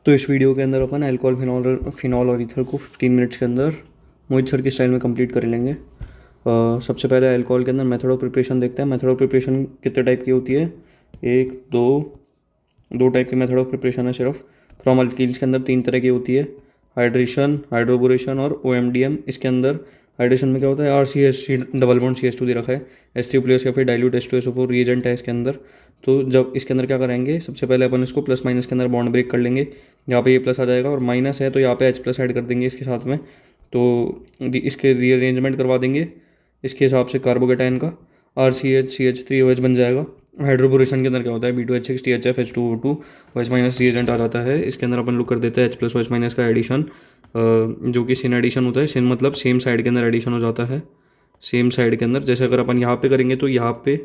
तो इस वीडियो के अंदर अपन अल्कोहल फिनॉल और ईथर को 15 मिनट्स के अंदर मोहित सर के स्टाइल में कंप्लीट कर लेंगे। सबसे पहले अल्कोहल के अंदर मेथड ऑफ प्रिपरेशन देखते हैं। मेथड ऑफ प्रिपरेशन कितने टाइप की होती है? एक दो टाइप की मेथड ऑफ प्रिपरेशन है सिर्फ। फ्रॉम अल्कील्स के अंदर 3 तरह की होती है, हाइड्रेशन, हाइड्रोबोरेशन और OMDM। इसके अंदर हाइड्रेशन में क्या होता है, RCH डबल बॉन्ड CH2 दे रखा है, H3+ या फिर डाइल्यूट H2SO4 रिएजेंट है इसके अंदर। तो जब इसके अंदर क्या करेंगे, सबसे पहले अपन इसको प्लस माइनस के अंदर बॉन्ड ब्रेक कर लेंगे। यहाँ पे ये प्लस आ जाएगा और माइनस है तो यहाँ पे H+ ऐड कर देंगे इसके साथ में। तो इसके रीअरेंजमेंट करवा देंगे इसके हिसाब से कार्बोकेटाइन का, RCH CH3OH बन जाएगा। हाइड्रोबोरेशन के अंदर क्या होता है, B2H6 THF H2O2 OH- reagent आ जाता है। इसके अंदर अपन लोग कर देते हैं H+ OH- का एडिशन, जो कि सिन एडिशन होता है। सिन मतलब सेम साइड के अंदर एडिशन हो जाता है, सेम साइड के अंदर। जैसे अगर अपन यहाँ पे करेंगे तो यहाँ पे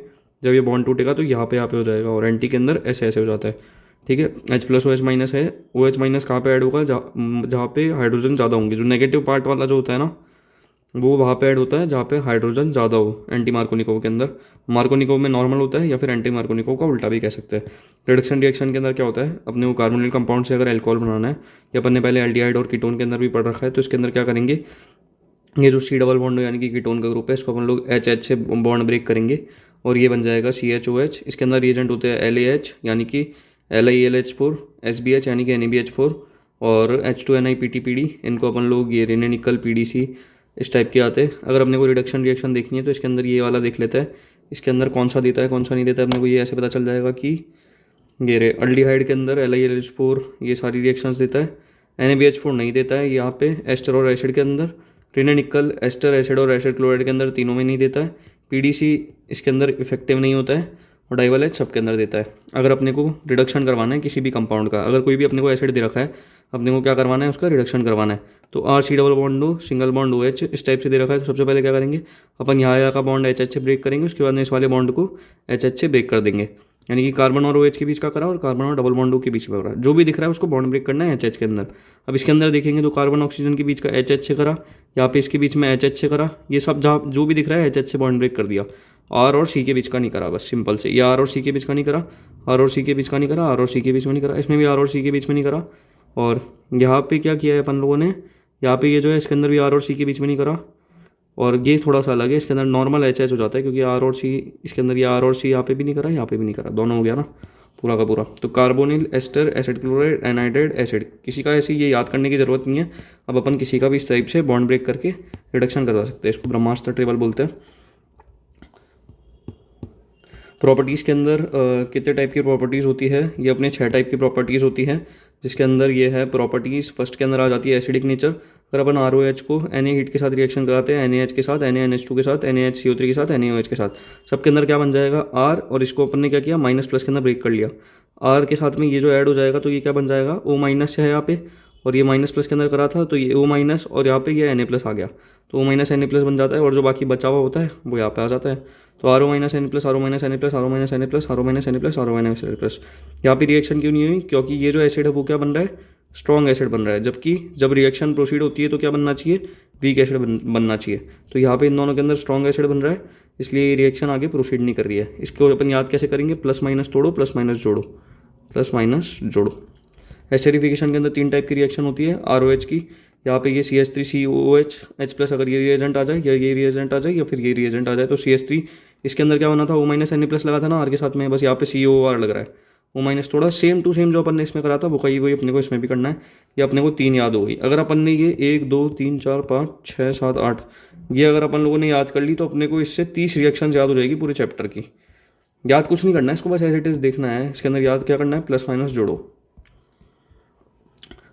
जब ये बॉन्ड टूटेगा तो यहाँ पे हो जाएगा, और एंटी के अंदर ऐसे ऐसे हो जाता है। ठीक है, H+ OH- है। OH- कहाँ पे ऐड होगा, जहाँ पे हाइड्रोजन ज़्यादा होंगे। जो नेगेटिव पार्ट वाला जो होता है ना, वो वहाँ पे ऐड होता है जहाँ पे हाइड्रोजन ज़्यादा हो, एंटी मार्कोनिकोव के अंदर। मार्कोनिकोव में नॉर्मल होता है या फिर एंटी मार्कोनिकोव का उल्टा भी कह सकते हैं। रिडक्शन रिएक्शन के अंदर क्या होता है, अपने को कार्बोनिल कंपाउंड से अगर अल्कोहल बनाना है, या अपन ने पहले एल्डिहाइड और कीटोन के अंदर भी पढ़ रखा है, तो इसके अंदर क्या करेंगे, ये जो C डबल बॉन्ड यानी कि कीटोन का ग्रुप है, इसको अपन लोग H से बॉन्ड ब्रेक करेंगे और ये बन जाएगा CHOH। इसके अंदर रिएजेंट होते हैं LAH यानी कि LiAlH4, SBH यानी कि NaBH4 और H2NiPTPD। इनको अपन लोग ये रेने निकल PDC इस टाइप के आते हैं। अगर अपने को रिडक्शन रिएक्शन देखनी है तो इसके अंदर ये वाला देख लेता है, इसके अंदर कौन सा देता है कौन सा नहीं देता है। अपने को ये ऐसे पता चल जाएगा कि ये रे अल्डिहाइड के अंदर LiLH4 ये सारी रिएक्शंस देता है, NaBH4 नहीं देता है यहाँ पे। एस्टर और एसिड के अंदर रेने निकल एस्टर एसिड और एसिड क्लोराइड के अंदर तीनों में नहीं देता है। PDC इसके अंदर इफेक्टिव नहीं होता है, और डाइवल H सबके अंदर देता है। अगर अपने को रिडक्शन करवाना है किसी भी कंपाउंड का, अगर कोई भी अपने को एसिड दे रखा है, अपने को क्या करवाना है, उसका रिडक्शन करवाना है, तो RC double bond O single bond OH इस टाइप से दे रखा है। तो सबसे पहले क्या करेंगे, अपन यहाँ का बॉन्ड HH से ब्रेक करेंगे, उसके बाद में इस वाले बॉन्ड को HH से ब्रेक कर देंगे। यानी कि कार्बन और OH के बीच का करा और कार्बन और डबल बॉन्ड O के बीच में करा, जो भी दिख रहा है उसको बॉन्ड ब्रेक करना है HH के अंदर। अब इसके अंदर देखेंगे तो कार्बन ऑक्सीजन के बीच का HH से करा, यहाँ पे इसके बीच में HH से करा, ये सब जहाँ जो भी दिख रहा है HH से बॉन्ड ब्रेक कर दिया। R और C के बीच का नहीं करा, बस सिंपल से। ये R और C के बीच का नहीं करा, R और C के बीच का नहीं करा, R और C के बीच में नहीं करा, इसमें भी R और C के बीच में नहीं करा। और यहाँ पे क्या किया है अपन लोगों ने, यहाँ पे ये जो है इसके अंदर भी R और C के बीच में नहीं करा, और ये थोड़ा सा अलग है, इसके अंदर नॉर्मल HH हो जाता है, क्योंकि R और C इसके अंदर, ये R और C यहाँ पे भी नहीं करा, यहाँ पे भी नहीं करा, दोनों हो गया ना पूरा का पूरा। तो carbonyl, ester, acid chloride, anhydride, acid, किसी का ऐसे ये याद करने की ज़रूरत नहीं है। अब अपन किसी का भी इस टाइप से बॉन्ड ब्रेक करके रिडक्शन करवा सकते हैं। इसको ब्रह्मास्त्र टेबल बोलते हैं। प्रॉपर्टीज़ के अंदर कितने टाइप की प्रॉपर्टीज़ होती है, ये अपने 6 टाइप की प्रॉपर्टीज़ होती हैं, जिसके अंदर ये है प्रॉपर्टीज़। फर्स्ट के अंदर आ जाती है एसिडिक नेचर। अगर अपन ROH को Na हीट के साथ रिएक्शन कराते हैं, NaH के साथ, NaNH2 के साथ, NaHCO3 के साथ, NaOH के साथ, सबके अंदर क्या बन जाएगा, R। और इसको अपन ने क्या किया, माइनस प्लस के अंदर ब्रेक कर लिया। R के साथ में ये जो ऐड हो जाएगा तो ये क्या बन जाएगा, O- है यहाँ पे, और ये माइनस प्लस के अंदर करा था तो ये O- और यहाँ पे ये Na+ आ गया, तो O- Na+ बन जाता है, और जो बाकी बचा हुआ होता है वो यहाँ पे आ जाता है। तो RO- Na+, RO- Na+, RO- Na+, RO- Na+, RO- Na+। यहाँ पे रिएक्शन क्यों नहीं हुई, क्योंकि ये जो एसिड है वो क्या बन रहा है, स्ट्रॉन्ग एसिड बन रहा है। जबकि जब रिएक्शन प्रोसीड होती है तो क्या बनना चाहिए, वीक एसिड बनना चाहिए। तो यहाँ पे इन दोनों के अंदर स्ट्रॉन्ग एसिड बन रहा है, इसलिए ये रिएक्शन आगे प्रोसीड नहीं कर रही है। इसको अपन याद कैसे करेंगे, प्लस माइनस तोड़ो, प्लस माइनस जोड़ो, प्लस माइनस जोड़ो। एस्टेरिफिकेशन के अंदर 3 टाइप की रिएक्शन होती है ROH की। यहाँ पे ये CH3COOH H+, अगर ये रिएजेंट आ जाए या ये रिएजेंट आ जाए या फिर ये रिएजेंट आ जाए तो CH3, इसके अंदर क्या बना था, O- Na+ लगा था ना R के साथ में, बस यहाँ पे COR लग रहा है। O- थोड़ा सेम टू सेम जो अपन ने इसमें करा था वो वही अपने को इसमें भी करना है। ये अपने को 3 याद हो गई। अगर अपन ने ये 1 2 3 4 5 6 7 8 ये अगर अपन लोगों ने याद कर ली तो अपने को इससे 30 रिएक्शन याद हो जाएगी पूरे चैप्टर की। याद कुछ नहीं करना है इसको, बस एज इट इज़ देखना है। इसके अंदर याद क्या करना है, प्लस माइनस जोड़ो।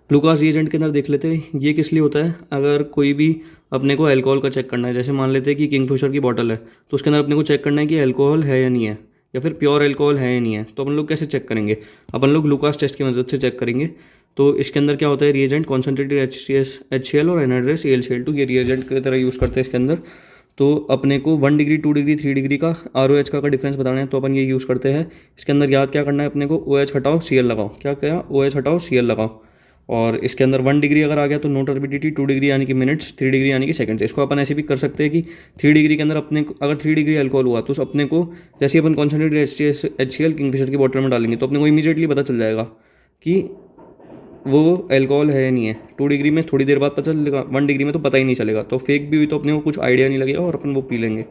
लुकास रिएजेंट के अंदर देख लेते हैं ये किस लिए होता है। अगर कोई भी अपने को अल्कोहल का चेक करना है, जैसे मान लेते हैं कि किंगफिशर की बॉटल है, तो उसके अंदर अपने को चेक करना है कि अल्कोहल है या नहीं है, या फिर प्योर अल्कोहल है या नहीं है। तो अपन लोग कैसे चेक करेंगे, अपन लोग लुकास टेस्ट की मदद से चेक करेंगे। तो इसके अंदर क्या होता है, रिएजेंट कॉन्सेंट्रेटेड HCl और एनहाइड्रेस AlCl2 ये रिएजेंट की तरह यूज़ करते हैं इसके अंदर। तो अपने को 1 डिग्री 2 डिग्री 3 डिग्री का ROH का डिफरेंस बताना है तो अपन ये यूज़ करते हैं। इसके अंदर याद क्या करना है अपने को, OH हटाओ Cl लगाओ, क्या क्या OH हटाओ Cl लगाओ। और इसके अंदर 1 डिग्री अगर आ गया तो नो टर्बिडिटी, 2 डिग्री यानी कि मिनट्स, 3 डिग्री यानी कि सेकंड्स। इसको अपन ऐसे भी कर सकते हैं कि 3 डिग्री के अंदर अपने को, अगर 3 डिग्री अल्कोहल हुआ तो अपने को जैसे अपन कॉन्सेंट्रेटेड HCl किंगफिशर की बॉटल में डालेंगे तो अपने को इमीडिएटली पता चल जाएगा कि वो एल्कोहल है या नहीं है। 2 डिग्री में थोड़ी देर बाद पता चलेगा, 1 डिग्री में तो पता ही नहीं चलेगा। तो फेक भी हुई तो अपने को कुछ आइडिया नहीं लगेगा और अपन वो पी लेंगे।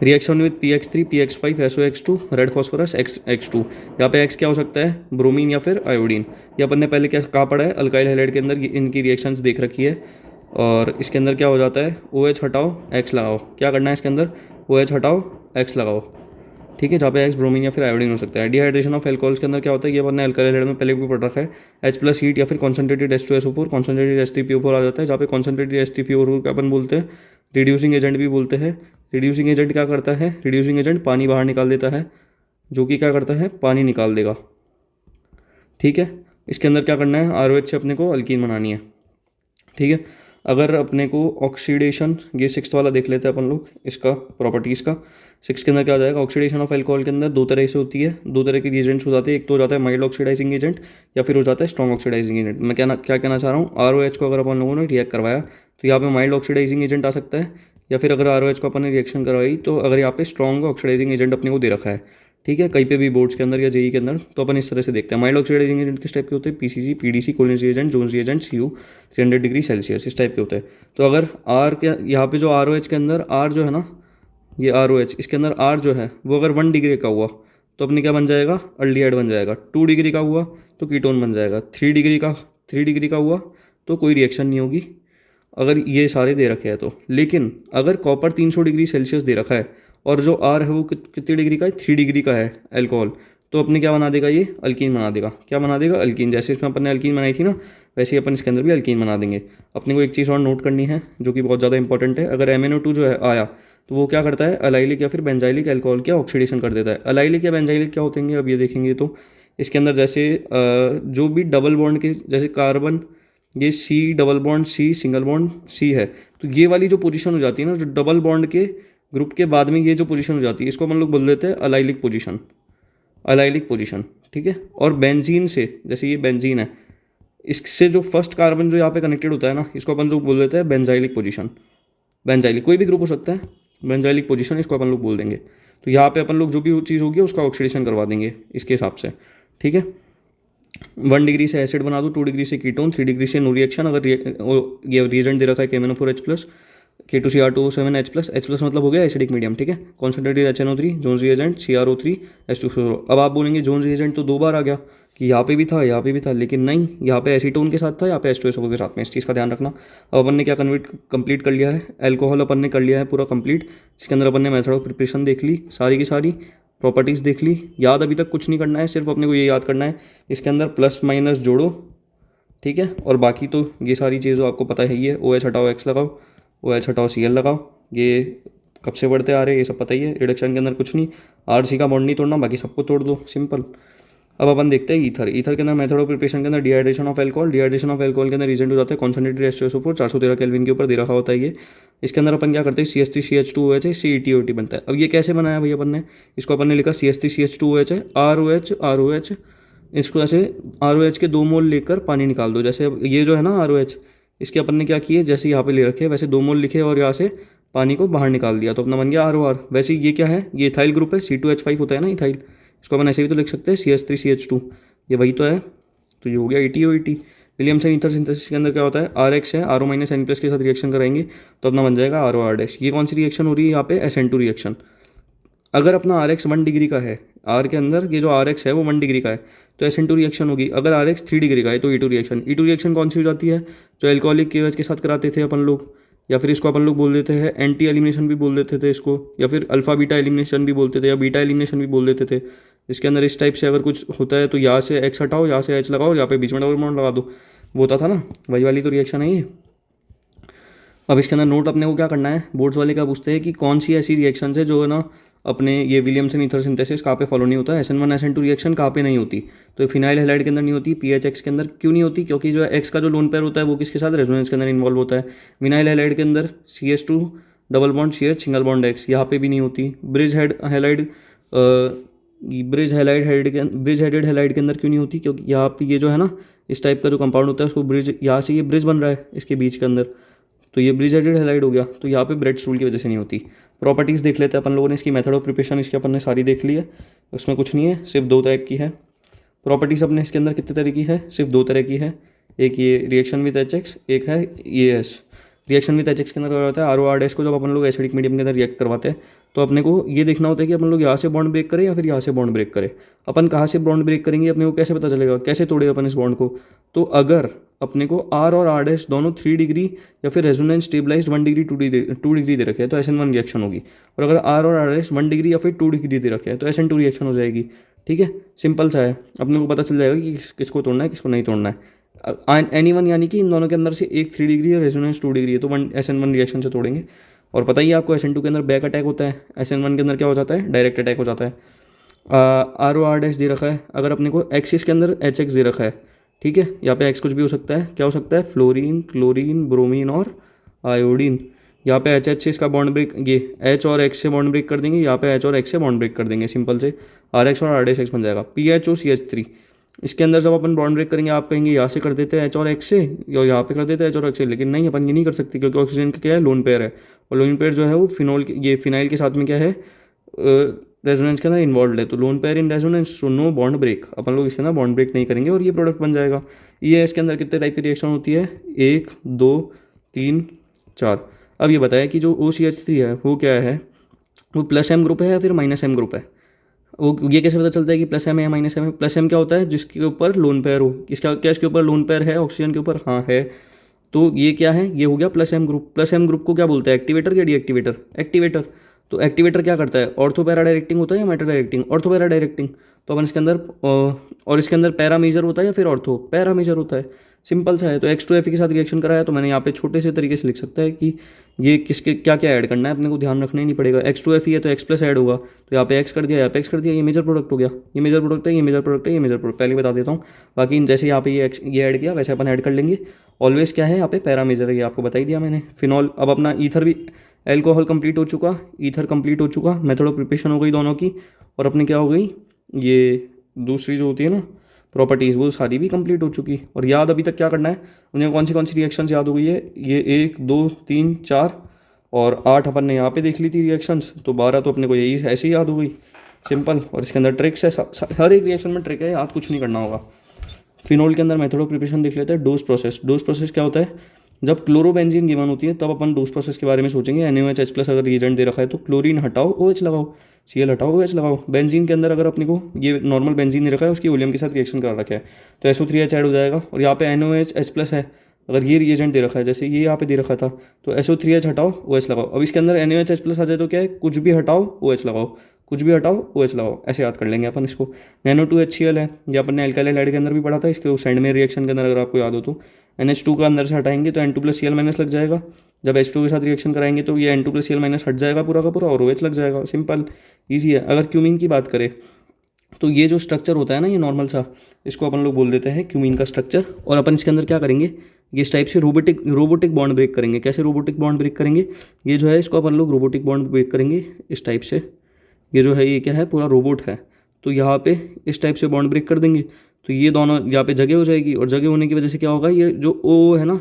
Reaction with PX3 PX5 SOX2 red phosphorus X2। यहाँ पे X क्या हो सकता है, ब्रोमीन या फिर आयोडीन। ये अपन ने पहले क्या कहा पड़ा है, अल्काइल हैलाइड के अंदर इनकी रिएक्शंस देख रखी है। और इसके अंदर क्या हो जाता है, OH हटाओ X लगाओ। क्या करना है इसके अंदर, OH हटाओ X लगाओ, ठीक है, जहाँ पे X ब्रोमीन या फिर आयोडीन हो सकता है। डिहाइड्रेशन ऑफ एल्कोहल्स के अंदर क्या होता है, ये अपन ने अल्काइल हैलाइड में पहले भी पढ़ रखा है। H+ हीट या फिर कॉन्सेंट्रेटेड H2SO4 कॉन्सेंट्रेटेड H3PO4 आ जाता है, जहाँ पे कॉन्सेंट्रेटेड H3PO4 का अपन बोलते हैं रिड्यूसिंग एजेंट भी बोलते हैं। रिड्यूसिंग एजेंट क्या करता है, रिड्यूसिंग एजेंट पानी बाहर निकाल देता है, जो कि क्या करता है, पानी निकाल देगा, ठीक है। इसके अंदर क्या करना है, ROH से अपने को अल्कीन बनानी है, ठीक है। अगर अपने को ऑक्सीडेशन, ये 6th वाला देख लेते हैं अपन लोग, इसका प्रॉपर्टीज़ का। 6 के अंदर क्या हो जाएगा, ऑक्सीडेशन ऑफ एल्कोहल के अंदर 2 तरह से होती है, 2 तरह के रिएजेंट्स हो जाते हैं। एक तो हो जाता है माइल्ड ऑक्सीडाइजिंग एजेंट या फिर हो जाता है स्ट्रॉन्ग ऑक्सीडाइजिंग एजेंट। मैं क्या कहना चाह रहा हूँ, ROH को अगर अपन लोगों ने रिएक्ट करवाया तो यहाँ पे माइल्ड ऑक्सीडाइजिंग एजेंट आ सकता है, या फिर अगर ROH को अपन ने रिएक्शन करवाई तो अगर यहाँ पे स्ट्रॉन्ग ऑक्सीडाइजिंग एजेंट अपने को दे रखा है, ठीक है, कहीं पे भी बोर्ड्स के अंदर या जेई के अंदर, तो अपन इस तरह से देखते हैं। माइल्ड ऑक्सीडाइजिंग एजेंट किस टाइप के होते हैं, PCC PDC Collin agent Jones agent CU 300 degree Celsius, इस टाइप के होते हैं। तो अगर R के यहाँ पे जो ROH के अंदर R जो है ना, ये ROH, इसके अंदर R जो है वो अगर 1 डिग्री का हुआ तो अपने क्या बन जाएगा, अल्डिहाइड बन जाएगा। 2 डिग्री का हुआ तो कीटोन बन जाएगा। 3 डिग्री का हुआ तो कोई रिएक्शन नहीं होगी, अगर ये सारे दे रखे हैं तो। लेकिन अगर कॉपर 300 डिग्री सेल्सियस दे रखा है और जो R है वो कितनी डिग्री का है, 3 डिग्री का है एल्कोहल, तो अपने क्या बना देगा, ये अल्कीन बना देगा। क्या बना देगा, अल्कीन। जैसे इसमें अपन ने अल्कीन बनाई थी ना, वैसे ही अपन इसके अंदर भी अल्कीन बना देंगे। अपने को एक चीज़ और नोट करनी है जो कि बहुत ज़्यादा इंपॉर्टेंट है। अगर MnO2 जो है आया तो वो क्या करता है, अलाइलिक या फिर बेंजाइलिक एल्कोहल क्या ऑक्सीडेशन कर देता है। अलाइलिक या बेंजाइलिक क्या होते हैं अब ये देखेंगे। तो इसके अंदर जैसे जो भी डबल बॉन्ड के, जैसे कार्बन, ये C double bond C single bond C है, तो ये वाली जो पोजीशन हो जाती है ना, जो डबल बॉन्ड के ग्रुप के बाद में ये जो पोजीशन हो जाती है, इसको हम लोग बोल देते हैं अलाइलिक पोजीशन, अलाइलिक पोजीशन, ठीक है। और बेंजीन से, जैसे ये बेंजीन है, इससे जो फर्स्ट कार्बन जो यहाँ पे कनेक्टेड होता है ना, इसको अपन जो बोल देते हैं बेंजाइलिक पोजीशन। बेंजाइलिक कोई भी ग्रुप हो सकता है, बेंजाइलिक पोजीशन इसको अपन लोग बोल देंगे। तो यहाँ पे अपन लोग जो भी चीज़ होगी उसका ऑक्सीडेशन करवा देंगे इसके हिसाब से, ठीक है। 1 डिग्री से एसिड बना दो, 2 डिग्री से कीटोन, 3 डिग्री से नो रिएक्शन। अगर ये रिएजेंट दे रखा है KMnO4H+, K2Cr2O7H+, H+ मतलब हो गया एसिडिक मीडियम, ठीक है। Concentrated HNO3 Jones reagent CrO3 H2SO4। अब आप बोलेंगे जोन्स रिएजेंट तो 2 बार आ गया, कि यहाँ पे भी था यहाँ पे भी था, लेकिन नहीं, यहाँ पे एसीटोन के साथ था, यहाँ पे H2SO4 के साथ में। इस चीज़ का ध्यान रखना। अब अपन ने क्या कंप्लीट कर लिया है, एल्कोहल अपन ने कर लिया है पूरा कंप्लीट, जिसके अंदर अपन ने मेथड ऑफ प्रिपरेशन देख ली, सारी की सारी प्रॉपर्टीज़ देख ली। याद अभी तक कुछ नहीं करना है, सिर्फ अपने को ये याद करना है इसके अंदर प्लस माइनस जोड़ो, ठीक है। और बाकी तो ये सारी चीज़ें आपको पता है ही है। OH हटाओ X लगाओ, OH हटाओ Cl लगाओ, ये कब से बढ़ते आ रहे हैं ये सब पता ही है। रिडक्शन के अंदर कुछ नहीं, RC का बॉन्ड नहीं तोड़ना, बाकी सबको तोड़ दो, सिंपल। अब अपन देखते हैं ईथर। ईथर के अंदर मेथड ऑफ प्रिपरेशन के अंदर dehydration of alcohol, dehydration of alcohol के अंदर रिएजेंट हो जाता है कॉन्सेंट्रेटेड H2SO4 413 केल्विन के ऊपर दे रखा होता है ये। इसके अंदर अपन क्या करते हैं, CH3CH2OH है, CETOT बनता है। अब ये कैसे बनाया भाई अपन ने, इसको अपन ने लिखा CH3CH2OH है, ROH, इसको ऐसे ROH के 2 मोल लेकर पानी निकाल दो। जैसे ये जो है ना ROH, इसके अपन ने क्या किए, जैसे यहाँ पे ले रखे वैसे 2 मोल लिखे और यहाँ से पानी को बाहर निकाल दिया, तो अपना बन गया ROR। वैसे ये क्या है, ये इथाइल ग्रुप है, C2H5 होता है ना इथाइल, इसको अपन ऐसे भी तो लिख सकते हैं CH3CH2, ये वही तो है। तो ये हो गया ETOET। विलियमसन ईथर सिंथेसिस के अंदर क्या होता है, RX है, RO- N+ के साथ रिएक्शन कराएंगे तो अपना बन जाएगा ROR'। ये कौन सी रिएक्शन हो रही है यहाँ पे, SN2 रिएक्शन। अगर अपना RX 1 डिग्री का है, R के अंदर ये जो RX है वो 1 डिग्री का है, तो SN2 रिएक्शन होगी। अगर RX 3 डिग्री का है तो E2 रिएक्शन। E2 रिएक्शन कौन सी हो जाती है, जो एल्कोहलिक KOH के साथ कराते थे अपन लोग, या फिर इसको अपन लोग बोल देते हैं एंटी एलिमिनेशन भी बोल देते थे इसको, या फिर अल्फा बीटा एलिमिनेशन भी बोलते थे, या बीटा एलिमिनेशन भी बोल देते थे। इसके अंदर इस टाइप से अगर कुछ होता है तो यहाँ से X हटाओ, यहाँ से H लगाओ, यहाँ पे बीच में डबल बॉन्ड लगा दो, वो होता था ना, वही वाली तो रिएक्शन है ये। अब इसके अंदर नोट अपने को क्या करना है, बोर्ड्स वाले क्या पूछते हैं कि कौन सी ऐसी रिएक्शन है जो है ना अपने ये विलियमसन ईथर सिंथेसिस कहाँ पे फॉलो नहीं होता है, SN1 SN2 रिएक्शन कहाँ पे नहीं होती। तो फिनाइल हैलाइड के अंदर नहीं होती, PHX के अंदर क्यों नहीं होती, क्योंकि जो X का जो लोन पेयर होता है वो किसके साथ, रेजोनेंस के अंदर इन्वॉल्व होता है। विनाइल हैलाइड के अंदर CH2 double bond CH single bond X, यहाँ पे भी नहीं होती। ब्रिज हेडेड हैलाइड के अंदर क्यों नहीं होती, क्योंकि यहाँ पे ये जो है ना इस टाइप का जो कंपाउंड होता है उसको ब्रिज, यहाँ से ये ब्रिज बन रहा है इसके बीच के अंदर, तो ये ब्रिज हेडेड हैलाइड हो गया, तो यहाँ पे ब्रेड स्टूल की वजह से नहीं होती। प्रॉपर्टीज़ देख लेते हैं अपन लोगों ने, इसकी मेथड ऑफ प्रिपरेशन इसकी अपन ने सारी देख ली है, उसमें कुछ नहीं है, सिर्फ 2 टाइप की है। प्रॉपर्टीज़ अपने इसके अंदर कितने तरह की है, सिर्फ 2 तरह की है। एक ये रिएक्शन विद HX, एक है ES। रिएक्शन विद HX के अंदर क्या होता है, RO R डैश को जब अपन लोग एसिडिक मीडियम के अंदर रिएक्ट करवाते हैं तो अपने को ये देखना होता है कि अपन लोग यहाँ से बॉन्ड ब्रेक करें या फिर यहाँ से बॉन्ड ब्रेक करें। अपन कहाँ से बॉन्ड ब्रेक करेंगे अपने को कैसे पता चलेगा, कैसे तोड़ेगा अपन इस बॉन्ड को। तो अगर अपने को R और R डैश दोनों 3 डिग्री या फिर रेजोनेंस स्टेबलाइज्ड 1 डिग्री 2 डिग्री दे रखे हैं तो SN1 रिएक्शन होगी। और अगर R और R डैश 1 डिग्री या फिर 2 डिग्री दे रखे हैं तो SN2 रिएक्शन हो जाएगी। ठीक है, सिंपल सा है, अपने को पता चल जाएगा कि किसको तोड़ना है किसको नहीं तोड़ना है। एनी वन यानी कि इन दोनों के अंदर से एक 3 डिग्री है, रेजोनेंस 2 डिग्री है, तो SN1 रिएक्शन से तोड़ेंगे। और पता ही है आपको SN2 के अंदर बैक अटैक होता है, SN1 के अंदर क्या हो जाता है, डायरेक्ट अटैक हो जाता है। RO R डैश दे रखा है, अगर अपने को एक्सिस के अंदर HX दे रखा है, ठीक है, यहाँ पे X कुछ भी हो सकता है, क्या हो सकता है, फ्लोरीन, क्लोरीन, ब्रोमीन और आयोडीन। यहाँ पे HH से इसका बॉन्ड ब्रेक, ये H और X से बॉन्ड ब्रेक कर देंगे, यहाँ पे H और X से बॉन्ड ब्रेक कर देंगे, सिंपल से RX और R डैश X बन जाएगा। PHO CH3 इसके अंदर जब अपन बॉन्ड ब्रेक करेंगे आप कहेंगे यहाँ से कर देते हैं H और X से या यहाँ पे कर देते हैं H और X से, लेकिन नहीं, अपन ये नहीं कर सकते क्योंकि ऑक्सीजन का क्या है, लोन पेयर है। और लोन पेयर जो है वो फिनाइल के साथ में क्या है, रेजोनेंस के अंदर इन्वॉल्व है। तो lone pair in resonance, so no bond break, अपन लोग इसके अंदर बॉन्ड ब्रेक नहीं करेंगे और ये प्रोडक्ट बन जाएगा। ये इसके अंदर कितने टाइप की रिएक्शन होती है, 1 2 3 4। अब ये बताया कि जो OCH3 है वो क्या है, वो +M ग्रुप है या फिर -M ग्रुप है। वो ये कैसे पता चलता है कि +M है या -M है। +M क्या होता है, जिसके ऊपर लोन पेयर हो। इसका क्या इसके ऊपर लोन पेयर है, ऑक्सीजन के ऊपर, हाँ है। तो ये क्या है, ये हो गया +M ग्रुप। +M ग्रुप को क्या बोलते हैं, एक्टिवेटर या डीएक्टिवेटर, एक्टिवेटर। तो एक्टिवेटर क्या करता है, ऑर्थो पैरा डायरेक्टिंग होता है या Meta directing, ortho para directing. तो अपन इसके अंदर और इसके अंदर पैरा मेजर होता है या फिर ऑर्थो पैरा मेजर होता है, सिंपल सा है। तो X2Fe के साथ रिएक्शन कराया तो मैंने यहाँ पे छोटे से तरीके से लिख सकता है कि ये किसके क्या क्या ऐड करना है, अपने को ध्यान रखना ही नहीं पड़ेगा। X2Fe है तो X+ ऐड होगा, तो यहाँ पे X कर दिया, यहाँ पे X कर दिया, ये मेजर प्रोडक्ट हो गया, ये मेजर प्रोडक्ट है, ये मेजर प्रोडक्ट है, ये मेजर प्रोडक्ट पहले बता देता हूँ। बाकी जैसे यहाँ पे ये ऐड किया वैसे अपन ऐड कर लेंगे। ऑलवेज क्या है यहाँ पे पैरा मेजर है, ये आपको बता ही दिया मैंने। फिनॉल, अब अपना ईथर भी, एल्कोहल कंप्लीट हो चुका, ईथर कंप्लीट हो चुका, मेथड ऑफ प्रिपरेशन हो गई दोनों की, और अपनी क्या हो गई, ये दूसरी जो होती है ना प्रॉपर्टीज़, वो सारी भी कंप्लीट हो चुकी। और याद अभी तक क्या करना है, उन्हें कौन सी रिएक्शंस याद हो गई है, ये 1 2 3 4 और 8 अपन ने यहाँ पे देख ली थी रिएक्शंस, तो 12 तो अपने को यही ऐसे ही याद हो गई, सिंपल। और इसके अंदर ट्रिक्स है, हर एक रिएक्शन में ट्रिक है, याद कुछ नहीं करना होगा। फिनॉल के अंदर मेथड ऑफ प्रिपरेशन देख लेते हैं। डोज प्रोसेस, डोज प्रोसेस क्या होता है, जब क्लोरोबेंजीन गिवन होती है तब अपन डोज प्रोसेस के बारे में सोचेंगे। NaOH+ अगर रिएजेंट दे रखा है तो क्लोरीन हटाओ OH लगाओ, Cl हटाओ OH लगाओ। बेंजीन के अंदर अगर अपने को ये नॉर्मल बेंजीन दे रखा है उसकी वॉल्यूम के साथ रिएक्शन कर रखा है तो SO3H ऐड हो जाएगा। और यहाँ पे NaOH+ है, अगर ये रिएजेंट दे रखा है जैसे ये यहाँ पे दे रखा था तो SO3H हटाओ OH लगाओ। अब इसके अंदर NaOH+ आ जाए तो क्या है, कुछ भी हटाओ OH लगाओ, कुछ भी हटाओ OH लगाओ, ऐसे याद कर लेंगे अपन इसको। NO2HCl है, ये अपन ने अल्काइल हैलाइड के अंदर भी पढ़ा था, इसके सेंडमेयर रिएक्शन के अंदर अगर आपको याद हो तो NH2 का अंदर से हटाएंगे तो N2+Cl- लग जाएगा। जब H2 के साथ रिएक्शन कराएंगे तो ये N2+Cl- हट जाएगा पूरा का पूरा और OH लग जाएगा, सिंपल ईजी है। अगर क्यूमीन की बात करें तो ये जो स्ट्रक्चर होता है ना, ये नॉर्मल सा, इसको अपन लोग बोल देते हैं क्यूमीन का स्ट्रक्चर। और अपन इसके अंदर क्या करेंगे, ये इस टाइप से रोबोटिक बॉन्ड ब्रेक करेंगे। कैसे रोबोटिक बॉन्ड ब्रेक करेंगे, ये जो है इसको अपन लोग रोबोटिक बॉन्ड ब्रेक करेंगे इस टाइप से। ये जो है ये क्या है, पूरा रोबोट है, तो यहाँ पे इस टाइप से बॉन्ड ब्रेक कर देंगे तो ये दोनों यहाँ पे जगह हो जाएगी। और जगह होने की वजह से क्या होगा, ये जो O है ना,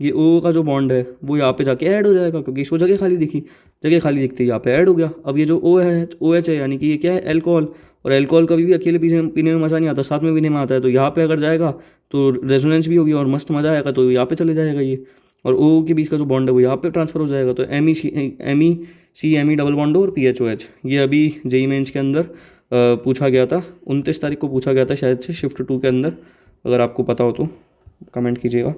ये O का जो बॉन्ड है वो यहाँ पे जाके ऐड हो जाएगा क्योंकि इसको जगह खाली दिखी, जगह खाली दिखती है, यहाँ पे ऐड हो गया। अब ये जो O है OH है, यानी कि ये क्या है, अल्कोहल। और अल्कोहल कभी भी अकेले पीने में मज़ा नहीं आता, साथ में पीने में आता है। तो यहाँ पे अगर जाएगा तो रेजोनेंस भी होगी और मस्त मज़ा आएगा, तो यहाँ पे चले जाएगा ये। और O के बीच का जो बॉन्ड है वो यहाँ पे ट्रांसफर हो जाएगा। तो ME डबल बॉन्ड और PHOH, ये अभी JEE मेंस के अंदर पूछा गया था, 29 तारीख को पूछा गया था शायद से, शिफ्ट 2 के अंदर। अगर आपको पता हो तो कमेंट कीजिएगा।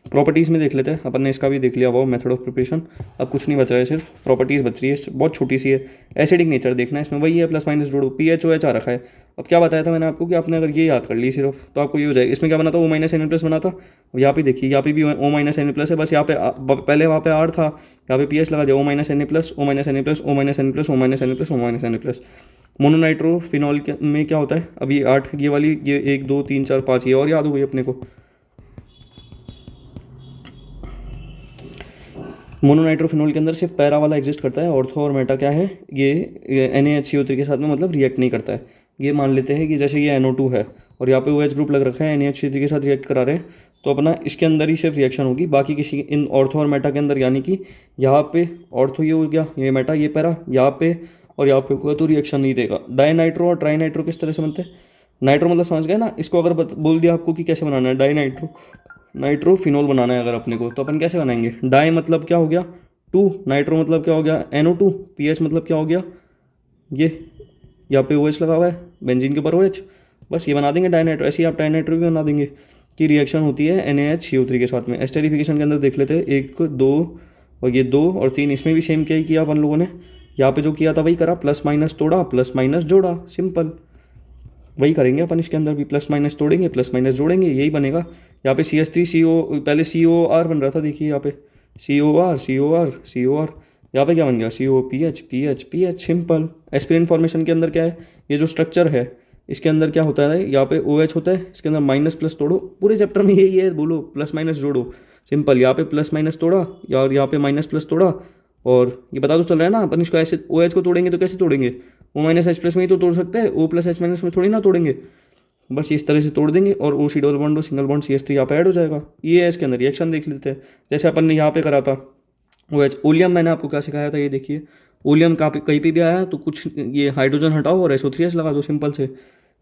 प्रॉपर्टीज़ में देख लेते हैं, अपन ने इसका भी देख लिया वो मेथड ऑफ प्रिपरेशन। अब कुछ नहीं बच रहा है, सिर्फ प्रॉपर्टीज़ बच रही है, बहुत छोटी सी है। एसिडिक नेचर देखना है इसमें, वही है +- जोड़ो, PHOH आ रखा है। अब क्या बताया था मैंने आपको कि आपने अगर ये याद कर ली सिर्फ तो आपको ये हो जाएगा। इसमें क्या बना था, O-Na+ बना था। यहाँ पे देखिए, यहाँ पे भी O-Na+ है, बस यहाँ पे पहले वहाँ पे R था, यहाँ पे PH लगा दिया, O-Na+, O-Na+, O-Na+, O-Na+। मोनोनाइट्रो phenol में क्या होता है, अभी 8 ये वाली, ये 1 2 3 4 5 ये और याद हो गई अपने को। मोनोनाइट्रोफिनॉल के अंदर सिर्फ पैरा वाला एग्जिस्ट करता है, ऑर्थो और मेटा क्या है, ये NaHCO3 के साथ में मतलब रिएक्ट नहीं करता है। ये मान लेते हैं कि जैसे ये NO2 है और यहाँ पे OH ग्रुप लग रखा है, NaHCO3 के साथ रिएक्ट करा रहे हैं, तो अपना इसके अंदर ही सिर्फ रिएक्शन होगी, बाकी किसी इन ऑर्थो और मेटा के अंदर, यानी कि यहाँ पे ऑर्थो ये हो गया, ये मेटा, ये पैरा, यहाँ पे और यहाँ पे हुआ तो रिएक्शन नहीं देगा। डाइनाइट्रो और ट्राइनाइट्रो किस तरह से बनते हैं, नाइट्रो मतलब समझ गए ना। इसको अगर बोल दिया आपको कि कैसे बनाना है, डाई नाइट्रो नाइट्रो फिनोल बनाना है अगर अपने को, तो अपन कैसे बनाएंगे। डाई मतलब क्या हो गया 2, नाइट्रो मतलब क्या हो गया NO2, पीएच मतलब क्या हो गया ये यहाँ पे OH लगा हुआ है बेंजीन के ऊपर OH, बस ये बना देंगे डाई नाइट्रो। ऐसे ही आप डाई नाइट्रो भी बना देंगे कि रिएक्शन होती है NaHCO3 के साथ में। एस्टेरिफिकेशन के अंदर देख लेते हैं 1 2 और ये 2 और 3, इसमें भी सेम क्या ही किया अपन लोगों ने, यहाँ पे जो किया था वही करा, प्लस माइनस तोड़ा प्लस माइनस जोड़ा, सिंपल वही करेंगे अपन इसके अंदर भी, प्लस माइनस तोड़ेंगे प्लस माइनस जोड़ेंगे, यही बनेगा। यहाँ पे CH3CO पहले COR बन रहा था, देखिए यहाँ पे COR COR COR, यहाँ पे क्या बन गया COPH PH PH, simple. Aspirin formation के अंदर क्या है, ये जो स्ट्रक्चर है इसके अंदर क्या होता है, यहाँ पे OH होता है, इसके अंदर माइनस प्लस तोड़ो, पूरे चैप्टर में यही है, बोलो प्लस माइनस जोड़ो, सिंपल। यहाँ पे प्लस माइनस तोड़ा और यहाँ पे माइनस प्लस तोड़ा, और ये पता तो चल रहा है ना अपन इसको ऐसे OH को तोड़ेंगे तो कैसे तोड़ेंगे, O-H+ में ही तो तोड़ सकते हैं, O+H- में थोड़ी ना तोड़ेंगे। बस इस तरह से तोड़ देंगे और OC डबल बॉन्ड और सिंगल बॉन्ड CH3 यहाँ पे ऐड हो जाएगा। ये है इसके अंदर रिएक्शन, देख लेते हैं जैसे अपन ने यहाँ पे करा था OH। ओलियम मैंने आपको क्या सिखाया था, ये देखिए ओलियम कहीं पे भी आया तो कुछ ये हाइड्रोजन हटाओ और SO3H लगा दो, सिंपल से।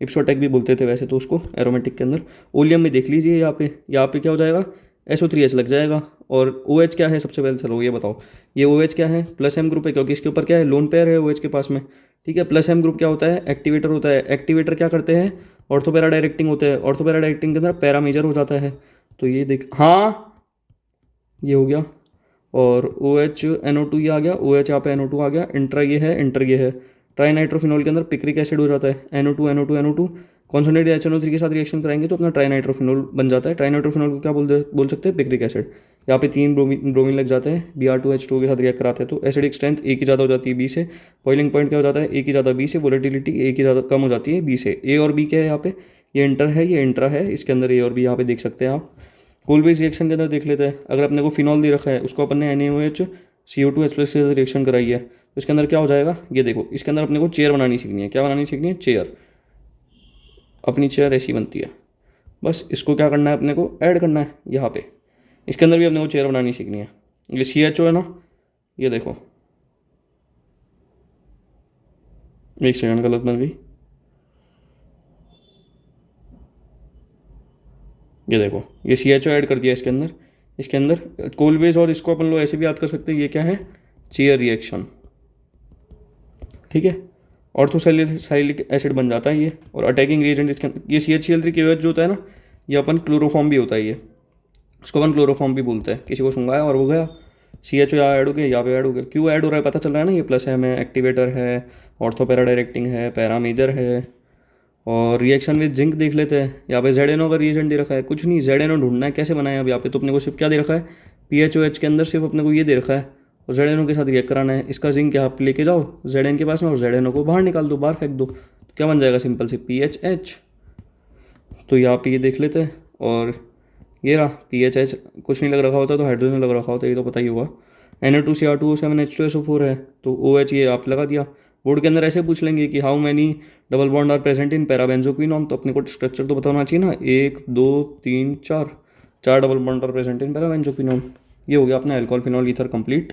इप्सोटेक भी बोलते थे वैसे तो उसको एरोमेटिक के अंदर। ओलियम में देख लीजिए यहाँ पे क्या हो जाएगा, SO3H लग जाएगा। और OH क्या है सबसे पहले, चलो ये बताओ, ये OH क्या है, प्लस M ग्रुप है, क्योंकि इसके ऊपर क्या है लोन पेयर है OH के पास में, ठीक है। प्लस M ग्रुप क्या होता है, एक्टिवेटर होता है। एक्टिवेटर क्या करते हैं, ऑर्थो पैरा डायरेक्टिंग होते हैं। ऑर्थो पैरा डायरेक्टिंग के अंदर पैरा मेजर हो जाता है, तो ये देख, हाँ ये हो गया। और OH NO2 ये आ गया, OH यहाँ पे NO2 आ गया, इंटर ये है, इंटर ये है। ट्राई नाइट्रोफिनॉल के अंदर पिक्रिक एसिड हो जाता है, NO2 कॉन्सनट्रेटेड HNO3 के साथ रिएक्शन कराएंगे तो अपना ट्राई नाइट्रोफिनॉल बन जाता है। ट्राई नाइट्रोफिनॉल को क्या बोल सकते हैं, पिक्रिक एसिड। यहाँ पे 3 ब्रोमीन लग जाते हैं, Br2H2 के साथ रिएक्ट कराते हैं तो एसिडिक स्ट्रेंथ A की ज़्यादा हो जाती है B से। बॉइलिंग पॉइंट क्या हो जाता है, A की ज़्यादा B से। वोलेटिलिटी A की ज़्यादा कम हो जाती है B से। A और B क्या है यहाँ पे, ये इंटर है, ये इंट्रा है, इसके अंदर A और B यहाँ पे देख सकते हैं आप। कोल बेस रिएक्शन के अंदर देख लेते हैं, अगर अपने को फिनॉल दे रखा है उसको अपन ने NaOH CO2H+ के साथ रिएक्शन कराई है तो इसके अंदर क्या हो जाएगा, ये देखो इसके अंदर अपने को चेयर बनानी सीखनी है। क्या बनानी सीखनी है, चेयर। अपनी चेयर ऐसी बनती है, बस इसको क्या करना है अपने को ऐड करना है यहाँ पे। इसके अंदर भी अपने को चेयर बनानी सीखनी है। ये CHO है ना, ये देखो, एक सेकंड गलत बन गई, ये देखो ये CHO ऐड कर दिया इसके अंदर। इसके अंदर कोलबेस, और इसको अपन लोग ऐसे भी याद कर सकते हैं, ये क्या है, चेयर रिएक्शन, ठीक है। ऑर्थोसैलिसिलिक एसिड बन जाता है ये। और अटैकिंग रिएजेंट इसके अंदर ये CHCl3KOH जो होता है ना, ये अपन क्लोरोफॉर्म भी होता है, ये इसको अपन क्लोरोफॉर्म भी बोलते हैं। किसी को सुंघाया और वो गया, CHO यहाँ ऐड हो गया, यहाँ पे ऐड हो गया। क्यों ऐड हो रहा है पता चल रहा है ना, ये प्लस M है, एक्टिवेटर है, ऑर्थो पैरा डायरेक्टिंग है, पैरा मेजर है। और रिएक्शन विद जिंक देख लेते हैं, यहाँ पे ZNO का रिएजेंट दे रखा है, कुछ नहीं ZNO ढूंढना है, कैसे बनाए। अब यहाँ पे तो अपने को सिर्फ क्या दे रखा है, PHOH के अंदर सिर्फ अपने को ये दे रखा है और ZNO के साथ रिएक्ट कराना है। इसका जिंक यहाँ आप लेके जाओ ZN के पास में और ZNO को बाहर निकाल दो, बाहर फेंक दो, तो क्या बन जाएगा, सिंपल से PHH। तो यहाँ पे ये देख लेते हैं, और ये रहा PHH, कुछ नहीं लग रखा होता तो हाइड्रोजन लग रखा होता, ये तो पता ही होगा। Na2Cr2O7H2SO4 है तो OH ये आप लगा दिया। बोर्ड के अंदर ऐसे पूछ लेंगे कि how many double bond are present in parabenzoquinone, तो अपने को स्ट्रक्चर तो बताना चाहिए ना, 1 2 3 4 double bond are present in parabenzoquinone. ये हो गया अपना अल्कोहल फिनॉल ईथर कंप्लीट।